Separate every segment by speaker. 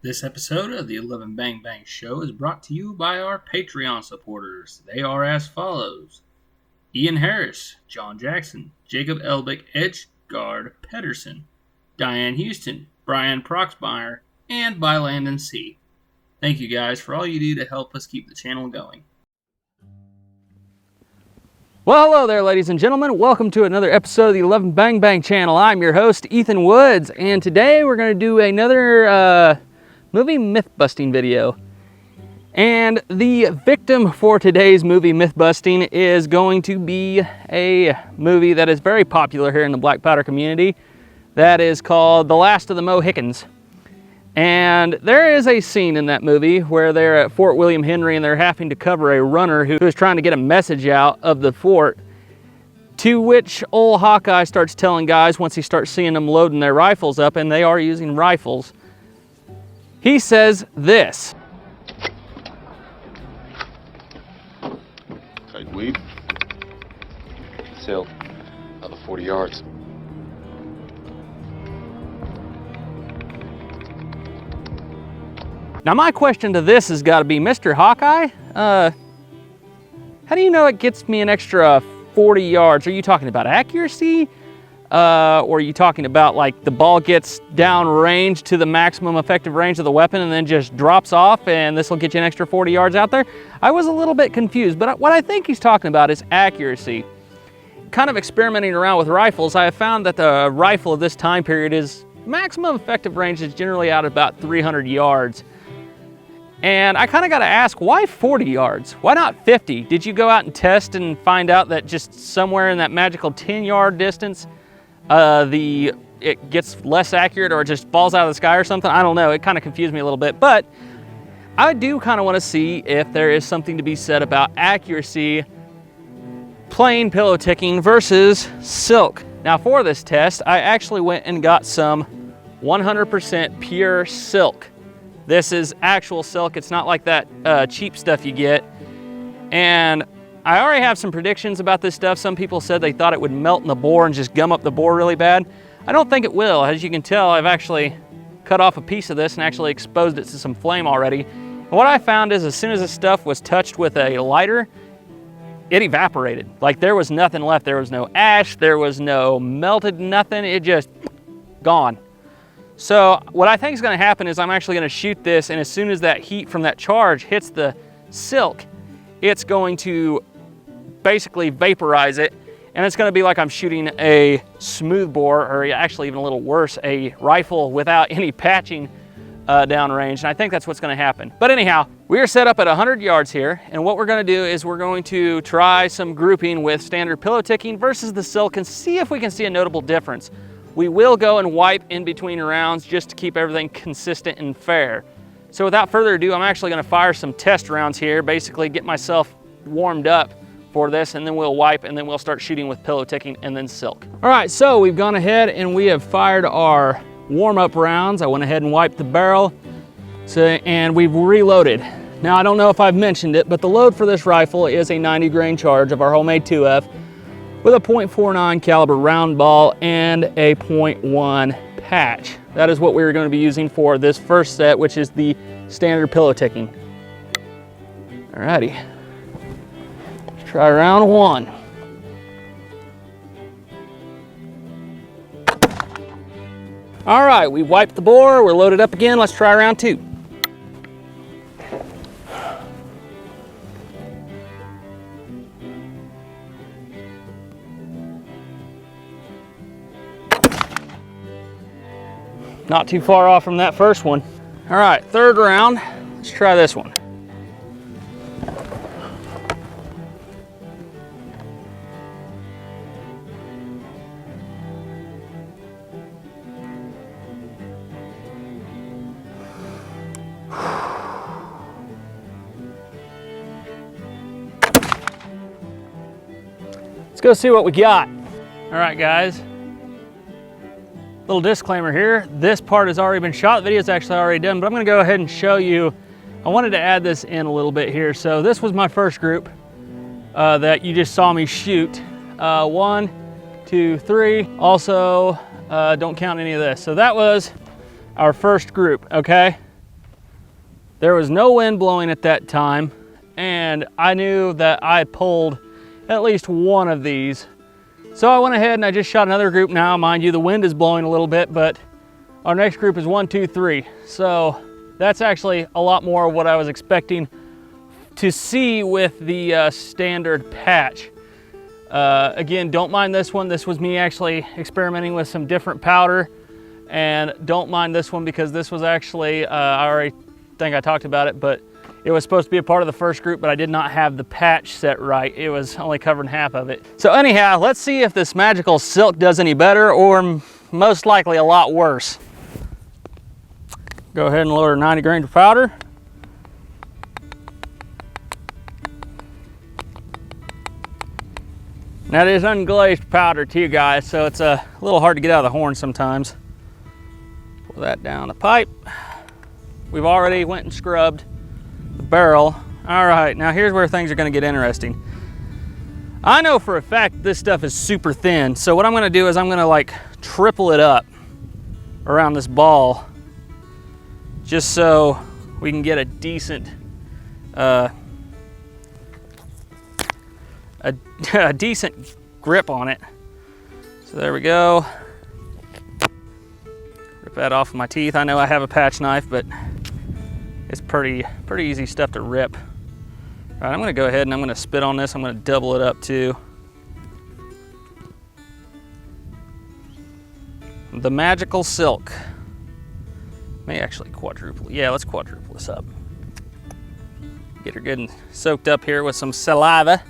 Speaker 1: This episode of the 11 Bang Bang Show is brought to you by our Patreon supporters. They are as follows: Ian Harris, John Jackson, Jacob Elbick, Edgeguard Pedersen, Diane Houston, Brian Proxmeyer, and by Landon C. Thank you guys for all you do to help us keep the channel going.
Speaker 2: Well, hello there, ladies and gentlemen. Welcome to another episode of the 11 Bang Bang channel. I'm your host, Ethan Woods, and today we're going to do another movie myth-busting video. And the victim for today's movie myth-busting is going to be a movie that is very popular here in the black powder community that is called The Last of the Mohicans. And there is a scene in that movie where they're at Fort William Henry and they're having to cover a runner who is trying to get a message out of the fort, to which old Hawkeye starts telling guys once he starts seeing them loading their rifles up, and they are using rifles. He says this.
Speaker 3: Tight weave. Sailed another 40 yards.
Speaker 2: Now my question to this has got to be, Mr. Hawkeye, how do you know it gets me an extra 40 yards? Are you talking about accuracy? Or are you talking about like the ball gets down range to the maximum effective range of the weapon and then just drops off and this will get you an extra 40 yards out there? I was a little bit confused, but what I think he's talking about is accuracy. Kind of experimenting around with rifles, I have found that the rifle of this time period is maximum effective range is generally out about 300 yards. And I kind of got to ask, why 40 yards? Why not 50? Did you go out and test and find out that just somewhere in that magical 10-yard distance, it gets less accurate or it just falls out of the sky or something? I don't know. It kind of confused me a little bit. But I do kind of want to see if there is something to be said about accuracy, plain pillow ticking versus silk. Now for this test, I actually went and got some 100% pure silk. This is actual silk. It's not like that cheap stuff you get. And I already have some predictions about this stuff. Some people said they thought it would melt in the bore and just gum up the bore really bad. I don't think it will. As you can tell, I've actually cut off a piece of this and actually exposed it to some flame already. And what I found is as soon as this stuff was touched with a lighter, it evaporated. Like there was nothing left. There was no ash, there was no melted nothing. It just gone. So what I think is going to happen is I'm actually going to shoot this, and as soon as that heat from that charge hits the silk, it's going to basically vaporize it, and it's going to be like I'm shooting a smoothbore, or actually even a little worse, a rifle without any patching downrange, and I think that's what's going to happen. But anyhow, we are set up at 100 yards here, and what we're going to do is we're going to try some grouping with standard pillow ticking versus the silk and see if we can see a notable difference. We will go and wipe in between rounds just to keep everything consistent and fair. So without further ado, I'm actually going to fire some test rounds here, basically get myself warmed up for this, and then we'll wipe, and then we'll start shooting with pillow ticking and then silk. All right, so we've gone ahead and we have fired our warm-up rounds. I went ahead and wiped the barrel, and we've reloaded. Now, I don't know if I've mentioned it, but the load for this rifle is a 90 grain charge of our homemade 2F with a .49 caliber round ball and a .1 patch. That is what we're going to be using for this first set, which is the standard pillow ticking. Alrighty, let's try round one. All right, we wiped the bore, we're loaded up again. Let's try round two. Not too far off from that first one. All right, third round, let's try this one. Let's go see what we got. All right, guys. Little disclaimer here, this part has already been shot, the video is actually already done, but I'm gonna go ahead and show you. I wanted to add this in a little bit here. So this was my first group that you just saw me shoot. 1, 2, 3. Also, don't count any of this. So that was our first group, okay? There was no wind blowing at that time, and I knew that I pulled at least one of these. So I went ahead and I just shot another group now. Mind you, the wind is blowing a little bit, but our next group is 1, 2, 3. So that's actually a lot more of what I was expecting to see with the standard patch. Again, don't mind this one. This was me actually experimenting with some different powder, and don't mind this one because this was actually, I already think I talked about it, but it was supposed to be a part of the first group, but I did not have the patch set right. It was only covering half of it. So anyhow, let's see if this magical silk does any better, or most likely a lot worse. Go ahead and load our 90 grains of powder. Now, it is unglazed powder too, guys, so it's a little hard to get out of the horn sometimes. Pull that down the pipe. We've already went and scrubbed the barrel. All right, now here's where things are gonna get interesting. I know for a fact this stuff is super thin, so what I'm gonna do is I'm gonna like triple it up around this ball just so we can get a decent a decent grip on it. So there we go. Rip that off of my teeth. I know I have a patch knife, but it's pretty easy stuff to rip. All right, I'm gonna go ahead and I'm gonna spit on this. I'm gonna double it up too. The magical silk. May actually quadruple. Yeah, let's quadruple this up. Get her good and soaked up here with some saliva.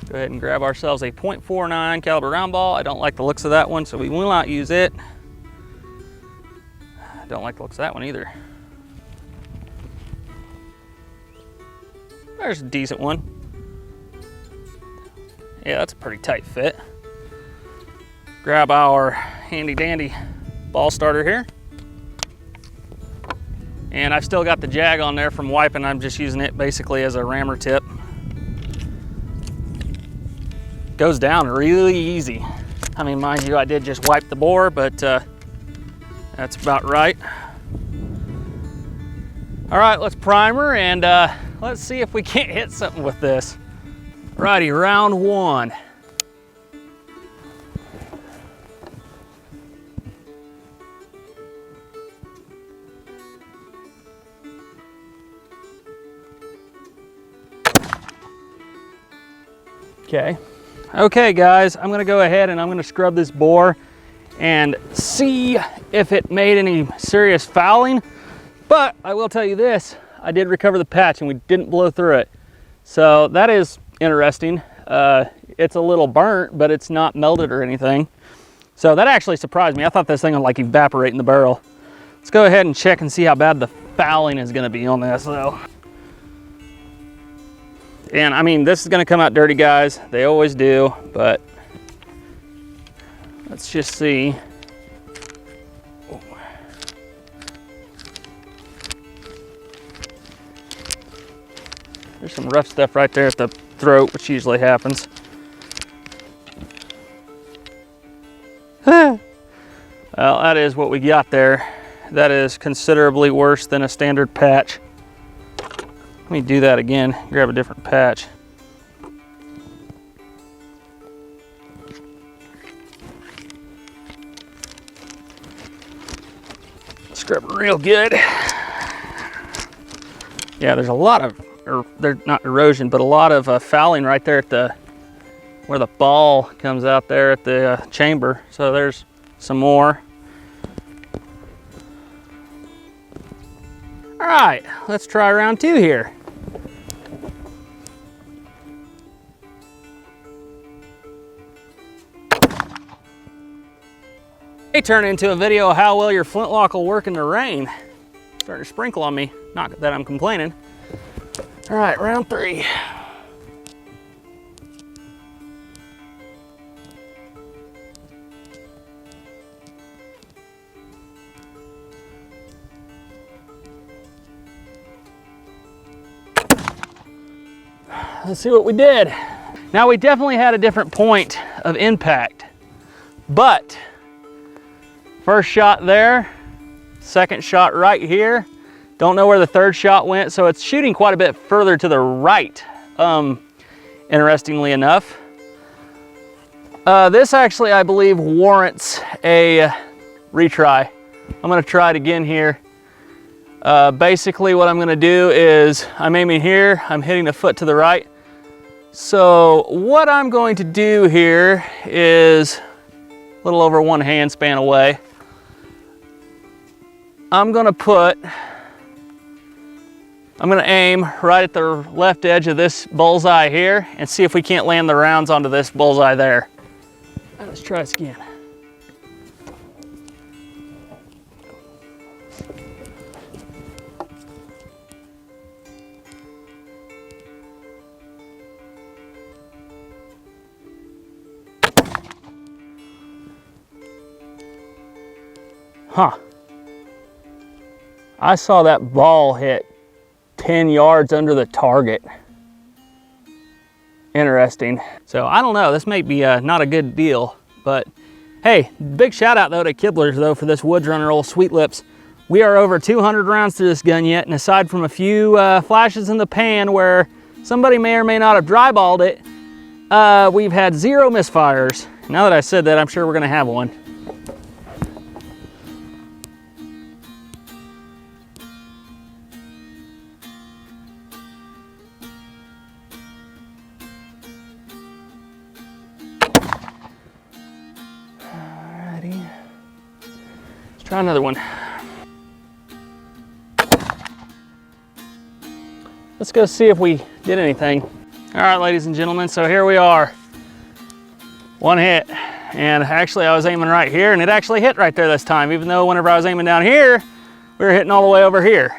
Speaker 2: Go ahead and grab ourselves a .49 caliber round ball. I don't like the looks of that one, so we will not use it. I don't like the looks of that one either. There's a decent one. Yeah, that's a pretty tight fit. Grab our handy dandy ball starter here. And I've still got the jag on there from wiping. I'm just using it basically as a rammer tip. Goes down really easy. I mean, mind you, I did just wipe the bore, but that's about right. All right, let's primer and let's see if we can't hit something with this. Righty, round one. Okay guys, I'm gonna go ahead and I'm gonna scrub this bore and see if it made any serious fouling. But I will tell you this, I did recover the patch and we didn't blow through it. So that is interesting. It's a little burnt, but it's not melted or anything. So that actually surprised me. I thought this thing would like evaporate in the barrel. Let's go ahead and check and see how bad the fouling is gonna be on this though. And I mean, this is gonna come out dirty, guys. They always do, but let's just see. There's some rough stuff right there at the throat, which usually happens. Well, that is what we got there. That is considerably worse than a standard patch. Let me do that again, grab a different patch. Scrub it real good. Yeah, there's a lot of, or they're not erosion, but a lot of fouling right there at the, where the ball comes out there at the chamber. So there's some more. All right, let's try round two here. May turn into a video of how well your flintlock will work in the rain. Starting to sprinkle on me, not that I'm complaining. All right, round three. Let's see what we did. Now, we definitely had a different point of impact, but first shot there, Second shot right here. Don't know where the third shot went, so it's shooting quite a bit further to the right, interestingly enough. This actually, I believe, warrants a retry. I'm gonna try it again here. Basically what I'm gonna do is I'm aiming here, I'm hitting a foot to the right. So what I'm going to do here is a little over 1 hand span away. I'm gonna aim right at the left edge of this bullseye here and see if we can't land the rounds onto this bullseye there. Let's try this again. Huh. I saw that ball hit 10 yards under the target. Interesting. So I don't know, this may be not a good deal, but hey, big shout out though to Kibblers though for this Woods Runner old Sweet Lips. We are over 200 rounds through this gun yet, and aside from a few flashes in the pan where somebody may or may not have dryballed it, we've had 0 misfires. Now that I said that, I'm sure we're gonna have one. Try another one. Let's go see if we did anything. All right, ladies and gentlemen, so here we are. 1 hit, and actually I was aiming right here, and it actually hit right there this time, even though whenever I was aiming down here, we were hitting all the way over here.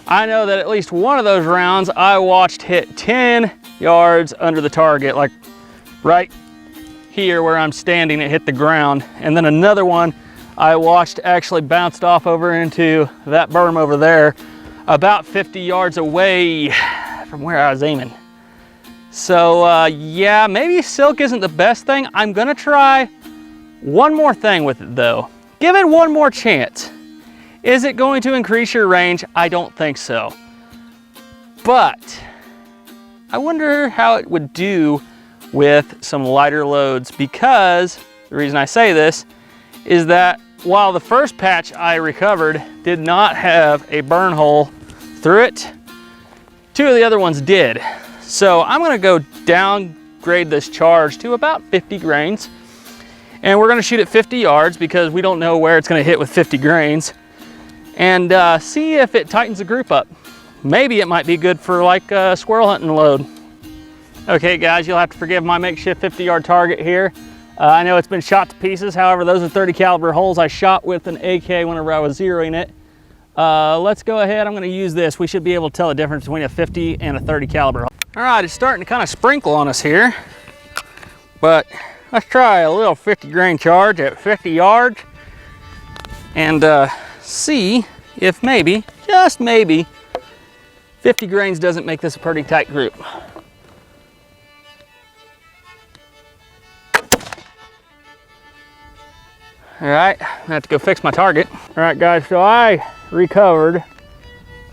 Speaker 2: I know that at least one of those rounds I watched hit 10 yards under the target, like right here where I'm standing, it hit the ground, and then another one I watched actually bounced off over into that berm over there, about 50 yards away from where I was aiming. So yeah, maybe silk isn't the best thing. I'm gonna try one more thing with it though. Give it one more chance. Is it going to increase your range? I don't think so. But I wonder how it would do with some lighter loads, because the reason I say this is that while the first patch I recovered did not have a burn hole through it, 2 of the other ones did. So I'm gonna go downgrade this charge to about 50 grains. And we're gonna shoot at 50 yards because we don't know where it's gonna hit with 50 grains. And see if it tightens the group up. Maybe it might be good for like a squirrel hunting load. Okay guys, you'll have to forgive my makeshift 50-yard target here. I know it's been shot to pieces. However, those are 30 caliber holes I shot with an AK whenever I was zeroing it. Let's go ahead. I'm going to use this. We should be able to tell the difference between a 50 and a 30 caliber. All right, it's starting to kind of sprinkle on us here, but let's try a little 50 grain charge at 50 yards and see if maybe, just maybe, 50 grains doesn't make this a pretty tight group. All right, I have to go fix my target. All right guys, so I recovered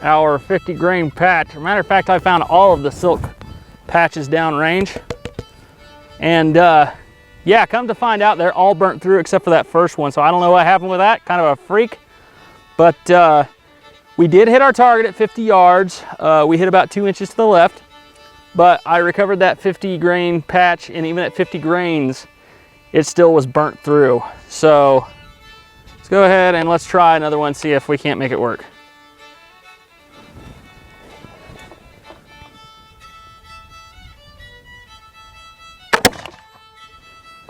Speaker 2: our 50 grain patch. As a matter of fact, I found all of the silk patches downrange. And yeah, come to find out, they're all burnt through except for that first one. So I don't know what happened with that, kind of a freak. But we did hit our target at 50 yards. We hit about 2 inches to the left, but I recovered that 50 grain patch, and even at 50 grains, it still was burnt through. So let's go ahead and let's try another one, see if we can't make it work.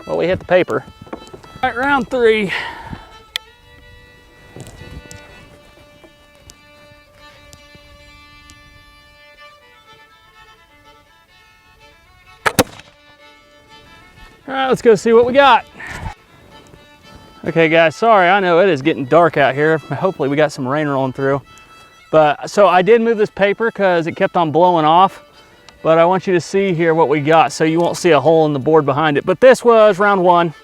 Speaker 2: Well, we hit the paper. All right, round 3. All right, let's go see what we got. Okay guys, sorry, I know it is getting dark out here. Hopefully we got some rain rolling through. But so I did move this paper because it kept on blowing off. But I want you to see here what we got so you won't see a hole in the board behind it. But this was round 1,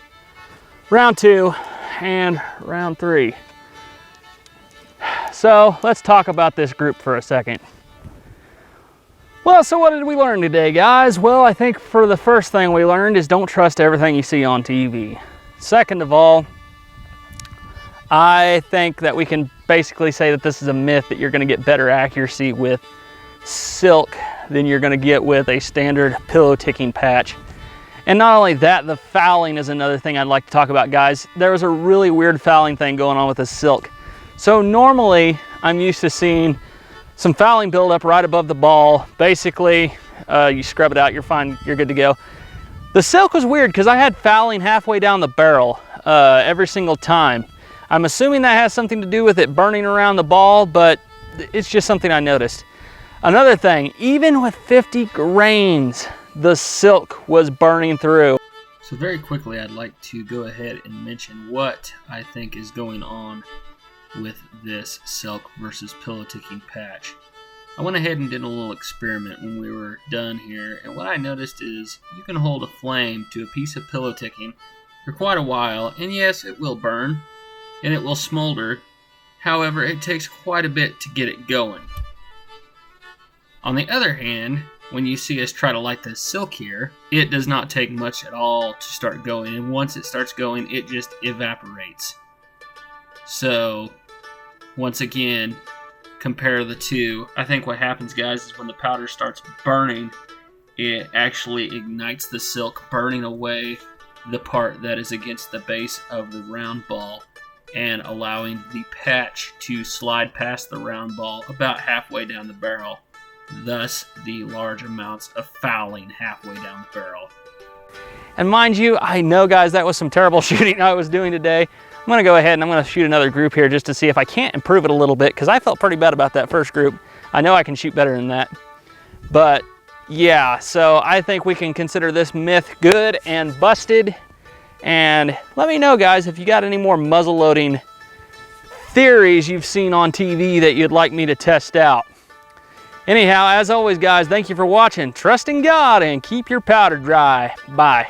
Speaker 2: round 2, and round 3. so let's talk about this group for a second. Well, so what did we learn today, guys? Well, I think for the first thing we learned is don't trust everything you see on TV. Second of all, I think that we can basically say that this is a myth that you're going to get better accuracy with silk than you're going to get with a standard pillow ticking patch. And not only that, the fouling is another thing I'd like to talk about, guys. There was a really weird fouling thing going on with the silk. So normally I'm used to seeing some fouling buildup right above the ball. Basically, you scrub it out, you're fine, you're good to go. The silk was weird because I had fouling halfway down the barrel every single time. I'm assuming that has something to do with it burning around the ball, but it's just something I noticed. Another thing, even with 50 grains, the silk was burning through.
Speaker 1: So very quickly, I'd like to go ahead and mention what I think is going on with this silk versus pillow ticking patch. I went ahead and did a little experiment when we were done here, and what I noticed is you can hold a flame to a piece of pillow ticking for quite a while, and yes, it will burn and it will smolder. However, it takes quite a bit to get it going. On the other hand, when you see us try to light this silk here, it does not take much at all to start going, and once it starts going, it just evaporates. So, once again, compare the two. I think what happens, guys, is when the powder starts burning, it actually ignites the silk, burning away the part that is against the base of the round ball and allowing the patch to slide past the round ball about halfway down the barrel. Thus, the large amounts of fouling halfway down the barrel.
Speaker 2: And mind you, I know, guys, that was some terrible shooting I was doing today. I'm gonna go ahead and I'm gonna shoot another group here just to see if I can't improve it a little bit, because I felt pretty bad about that first group. I know I can shoot better than that. But yeah, so I think we can consider this myth good and busted. And let me know, guys, if you got any more muzzle loading theories you've seen on TV that you'd like me to test out. Anyhow, as always, guys, thank you for watching. Trust in God and keep your powder dry. Bye.